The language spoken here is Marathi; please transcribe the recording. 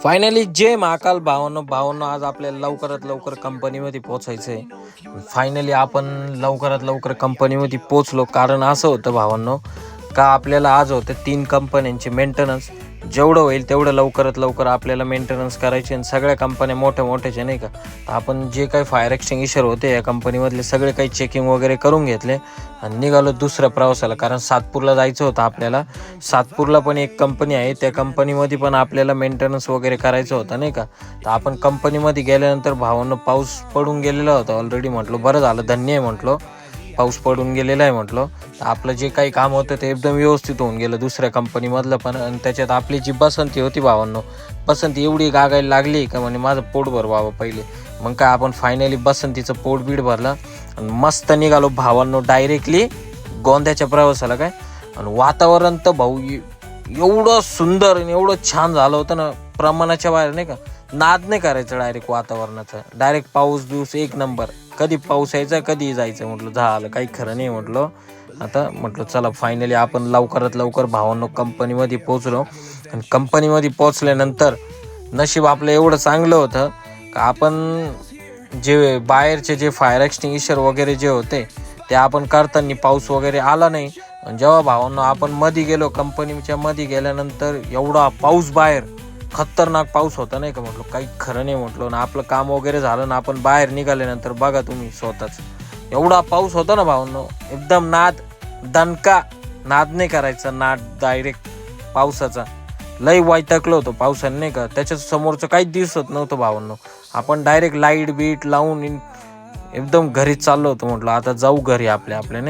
फायनली जय महाकाल भावांनो आज आपल्याला लवकरात लवकर कंपनीमध्ये पोहोचायचं आहे. फायनली आपण लवकरात लवकर कंपनीमध्ये पोहोचलो. कारण असं होतं भावांनो का आपल्याला आज होतं 3 कंपन्यांचे मेंटेनन्स. जेवढं होईल तेवढं लवकरात लवकर आपल्याला मेंटेनन्स करायचे आणि सगळ्या कंपन्या मोठ्याचे नाही का. आपण जे काही फायर एक्सटिंग्विशर होते या कंपनीमधले सगळे काही चेकिंग वगैरे करून घेतले आणि निघालो दुसऱ्या प्रवासाला. कारण सातपूरला जायचं होतं आपल्याला. सातपूरला पण एक कंपनी आहे, त्या कंपनीमध्ये पण आपल्याला मेंटेनन्स वगैरे करायचं होतं नाही का. तर आपण कंपनीमध्ये गेल्यानंतर भावांनो पाऊस पडून गेलेला होता ऑलरेडी. म्हटलो बरं झालं, धन्य आहे म्हटलो पाऊस पडून गेलेला आहे म्हटलो. तर आपलं जे काही काम होतं ते एकदम व्यवस्थित होऊन गेलं दुसऱ्या कंपनीमधलं पण. आणि त्याच्यात आपली जी बसंती होती भावांनो, बसंती एवढी गागायला लागली का म्हणजे माझं पोट भर बाबा पहिले. मग काय आपण फायनली बसंतीचं पोट बीड भरलं आणि मस्त निघालो भावांनो डायरेक्टली गोंद्याच्या प्रवासाला. काय आणि वातावरण तर भाऊ एवढं सुंदर आणि एवढं छान झालं होतं ना, प्रमाणाच्या बाहेर नाही का. नाद नाही करायचं डायरेक्ट वातावरणाचा. डायरेक्ट पाऊस बिऊस एक नंबर. कधी पाऊस यायचा कधी जायचं म्हटलं, झालं काही खरं नाही म्हटलं. आता म्हटलं चला फायनली आपण लवकरात लवकर भावांनो कंपनीमध्ये पोहोचलो. आणि कंपनीमध्ये पोहोचल्यानंतर नशीब आपलं एवढं चांगलं होतं का आपण जे बाहेरचे जे फायर एक्सटिंग्विशर वगैरे जे होते ते आपण करताना पाऊस वगैरे आला नाही. जेव्हा भावांनो आपण मध्ये गेलो, कंपनीच्या मध्ये गेल्यानंतर एवढा पाऊस बाहेर, खतरनाक पाऊस होता नाही का. म्हटलं काही खरं नाही म्हटलं ना. आपलं काम वगैरे झालं ना, आपण बाहेर निघाल्यानंतर बघा तुम्ही स्वतःच एवढा पाऊस होता ना भावांनो. एकदम दणका नाद नाही करायचा, नाद डायरेक्ट पावसाचा. लई वैतागलो होतो पावसाने नाही का. त्याच्या समोरचं काहीच दिसत नव्हतं भावांनो. आपण डायरेक्ट लाईट बीट लावून एकदम घरी चाललो होतो. म्हटलं आता जाऊ घरी आपल्या नाही.